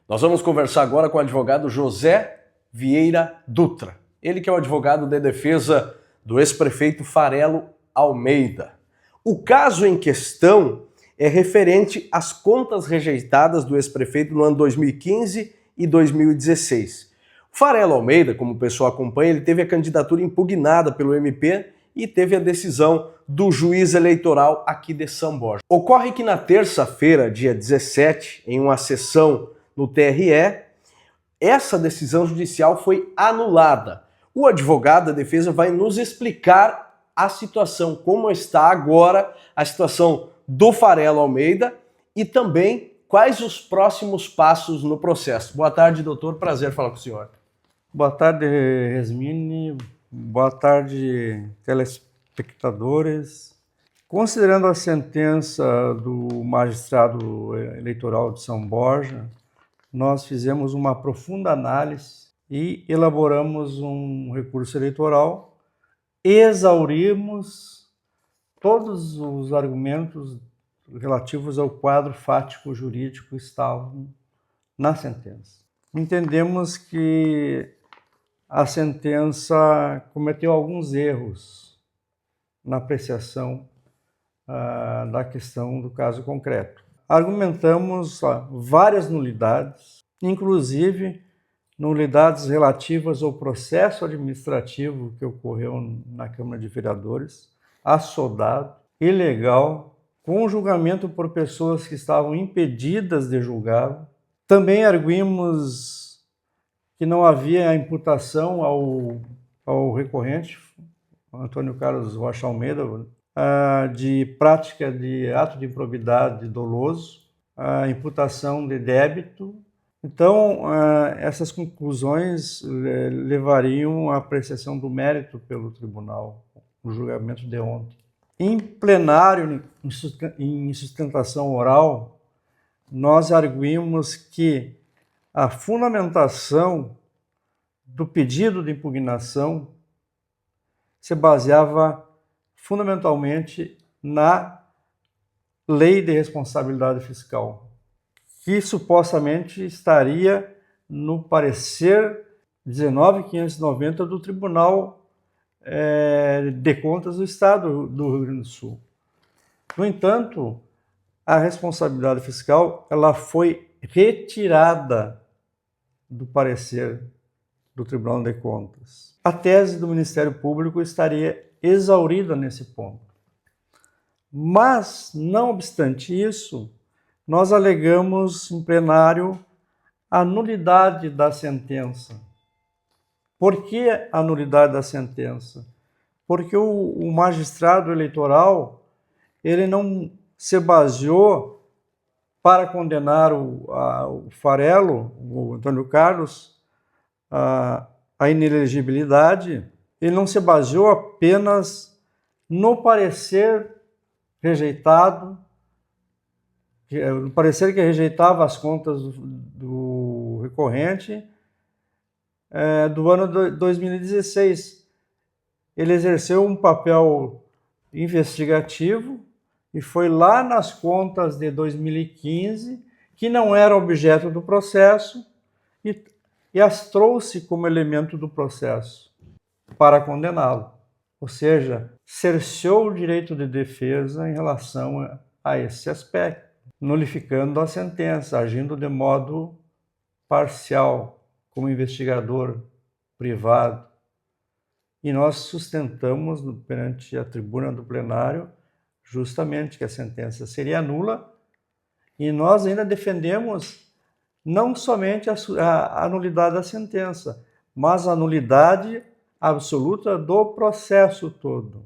Nós vamos conversar agora com o advogado José Vieira Dutra. Ele que é o advogado de defesa do ex-prefeito Farelo Almeida. O caso em questão é referente às contas rejeitadas do ex-prefeito no ano 2015 e 2016. O Farelo Almeida, como o pessoal acompanha, ele teve a candidatura impugnada pelo MP e teve a decisão do juiz eleitoral aqui de São Borja. Ocorre que na terça-feira, dia 17, em uma sessão no TRE, essa decisão judicial foi anulada. O advogado da defesa vai nos explicar a situação, como está agora a situação do Farelo Almeida e também quais os próximos passos no processo. Boa tarde, doutor. Prazer falar com o senhor. Boa tarde, Resmini. Boa tarde, telespectadores. Considerando a sentença do magistrado eleitoral de São Borja, nós fizemos uma profunda análise e elaboramos um recurso eleitoral, exaurimos todos os argumentos relativos ao quadro fático jurídico que estavam na sentença. Entendemos que a sentença cometeu alguns erros na apreciação da questão do caso concreto. Argumentamos várias nulidades, inclusive nulidades relativas ao processo administrativo que ocorreu na Câmara de Vereadores, assodado, ilegal, com julgamento por pessoas que estavam impedidas de julgá-lo. Também arguimos que não havia imputação ao recorrente, Antônio Carlos Rocha Almeida, de prática de ato de improbidade doloso, a imputação de débito. Então, essas conclusões levariam à apreciação do mérito pelo tribunal no julgamento de ontem. Em plenário, em sustentação oral, nós arguimos que a fundamentação do pedido de impugnação se baseava fundamentalmente na Lei de Responsabilidade Fiscal, que supostamente estaria no parecer 19.590 do Tribunal de Contas do Estado do Rio Grande do Sul. No entanto, a responsabilidade fiscal ela foi retirada do parecer do Tribunal de Contas. A tese do Ministério Público estaria exaurida nesse ponto. Mas, não obstante isso, nós alegamos em plenário a nulidade da sentença. Por que a nulidade da sentença? Porque o magistrado eleitoral ele não se baseou para condenar o Farelo, o Antônio Carlos, a inelegibilidade. Ele não se baseou apenas no parecer rejeitado, no parecer que rejeitava as contas do recorrente do ano 2016. Ele exerceu um papel investigativo e foi lá nas contas de 2015, que não era objeto do processo, e as trouxe como elemento do processo para condená-lo. Ou seja, cerceou o direito de defesa em relação a esse aspecto, nulificando a sentença, agindo de modo parcial, como investigador privado. E nós sustentamos perante a tribuna do plenário justamente que a sentença seria nula, e nós ainda defendemos não somente a nulidade da sentença, mas a nulidade absoluta do processo todo.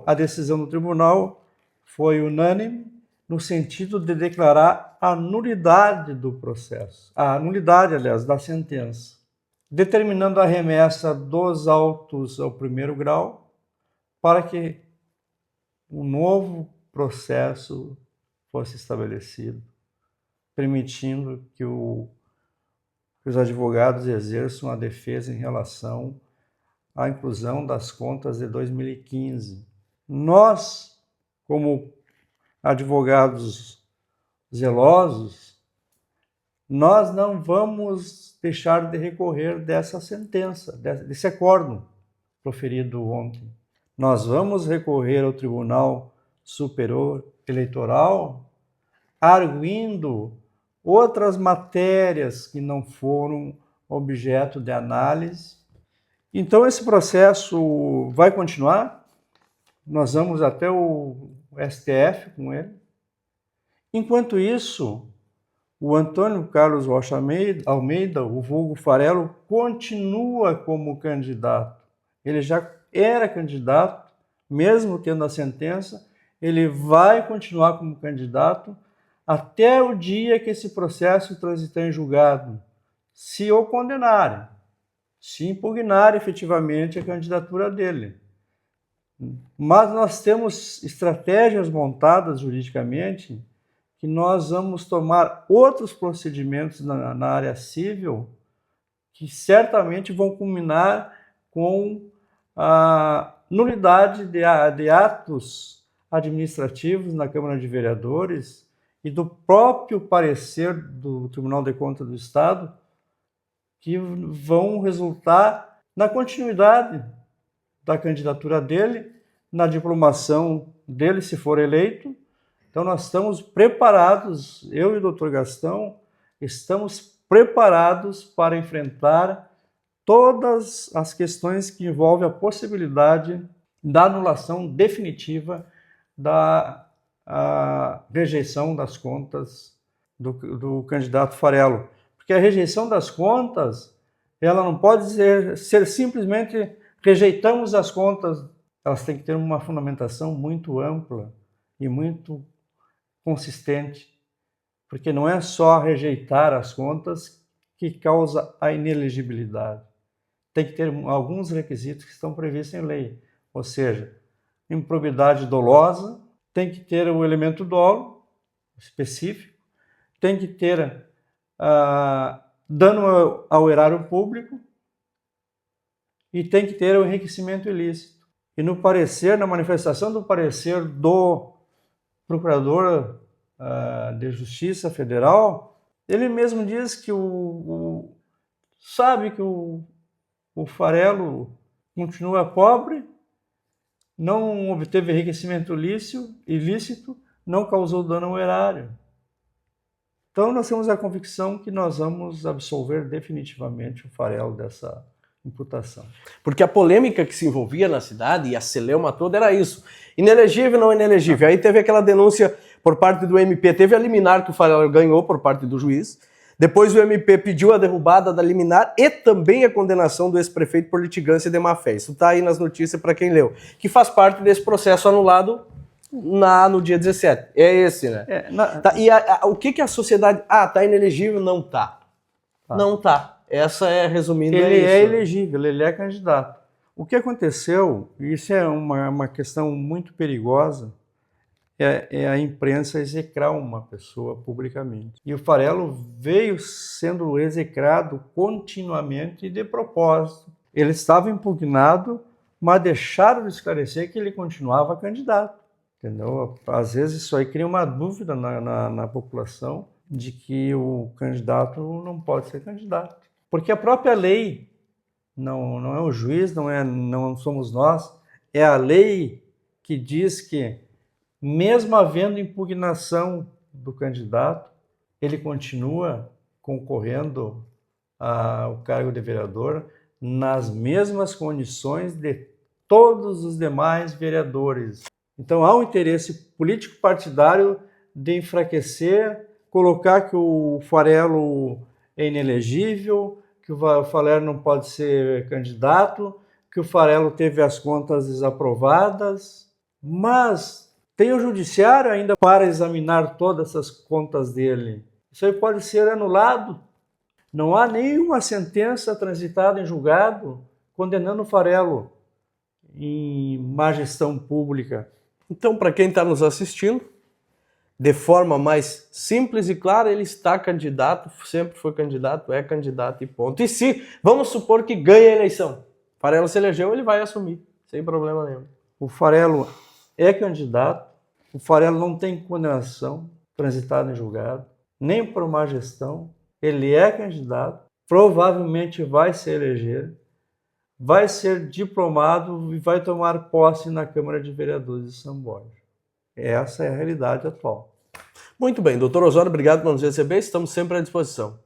A decisão do tribunal foi unânime no sentido de declarar a nulidade do processo, a nulidade, aliás, da sentença, determinando a remessa dos autos ao primeiro grau para que um novo processo fosse estabelecido, permitindo que os advogados exerçam a defesa em relação à inclusão das contas de 2015. Nós, como advogados zelosos, nós não vamos deixar de recorrer dessa sentença, desse acórdão proferido ontem. Nós vamos recorrer ao Tribunal Superior Eleitoral, arguindo outras matérias que não foram objeto de análise. Então, esse processo vai continuar. Nós vamos até o STF com ele. Enquanto isso, o Antônio Carlos Rocha Almeida, o vulgo Farelo, continua como candidato. Ele já era candidato, mesmo tendo a sentença, ele vai continuar como candidato até o dia que esse processo transitar em julgado, se o condenarem, se impugnar efetivamente a candidatura dele. Mas nós temos estratégias montadas juridicamente que nós vamos tomar outros procedimentos na área civil que certamente vão culminar com a nulidade de atos administrativos na Câmara de Vereadores e do próprio parecer do Tribunal de Contas do Estado, que vão resultar na continuidade da candidatura dele, na diplomação dele, se for eleito. Então, nós estamos preparados, eu e o doutor Gastão, estamos preparados para enfrentar todas as questões que envolvem a possibilidade da anulação definitiva da rejeição das contas do candidato Farelo. Porque a rejeição das contas, ela não pode ser simplesmente rejeitamos as contas, elas têm que ter uma fundamentação muito ampla e muito consistente, porque não é só rejeitar as contas que causa a inelegibilidade. Tem que ter alguns requisitos que estão previstos em lei, ou seja, improbidade dolosa, tem que ter o elemento dolo específico, tem que ter dano ao erário público e tem que ter o enriquecimento ilícito. E no parecer, na manifestação do parecer do Procurador de Justiça Federal, ele mesmo diz que sabe que o Farelo continua pobre, não obteve enriquecimento ilícito, não causou dano ao erário. Então, nós temos a convicção que nós vamos absolver definitivamente o Farelo dessa imputação. Porque a polêmica que se envolvia na cidade e a celeuma toda era isso. Inelegível, não inelegível. Aí teve aquela denúncia por parte do MP, teve a liminar que o Farelo ganhou por parte do juiz. Depois o MP pediu a derrubada da liminar e também a condenação do ex-prefeito por litigância de má-fé. Isso está aí nas notícias para quem leu. Que faz parte desse processo anulado no dia 17. É esse, né? Tá, e o que a sociedade... tá inelegível? Não tá. Não tá. Essa é, resumindo, ele isso. É elegível, ele é candidato. O que aconteceu, e isso é uma questão muito perigosa, é a imprensa execrar uma pessoa publicamente. E o Farelo veio sendo execrado continuamente e de propósito. Ele estava impugnado, mas deixaram de esclarecer que ele continuava candidato. Entendeu? Às vezes isso aí cria uma dúvida na população de que o candidato não pode ser candidato. Porque a própria lei, não é o juiz, não somos nós, é a lei que diz que, mesmo havendo impugnação do candidato, ele continua concorrendo ao cargo de vereador nas mesmas condições de todos os demais vereadores. Então há um interesse político partidário de enfraquecer, colocar que o Farelo é inelegível, que o Farelo não pode ser candidato, que o Farelo teve as contas desaprovadas, mas tem o judiciário ainda para examinar todas essas contas dele. Isso aí pode ser anulado. Não há nenhuma sentença transitada em julgado condenando o Farelo em má gestão pública. Então, para quem está nos assistindo, de forma mais simples e clara, ele está candidato, sempre foi candidato, é candidato e ponto. E se, vamos supor que ganha a eleição, Farelo se elegeu, ele vai assumir, sem problema nenhum. O Farelo é candidato, o Farelo não tem condenação transitada em julgado, nem por má gestão, ele é candidato, provavelmente vai se eleger, vai ser diplomado e vai tomar posse na Câmara de Vereadores de São Borja. Essa é a realidade atual. Muito bem, doutor Osório, obrigado por nos receber, estamos sempre à disposição.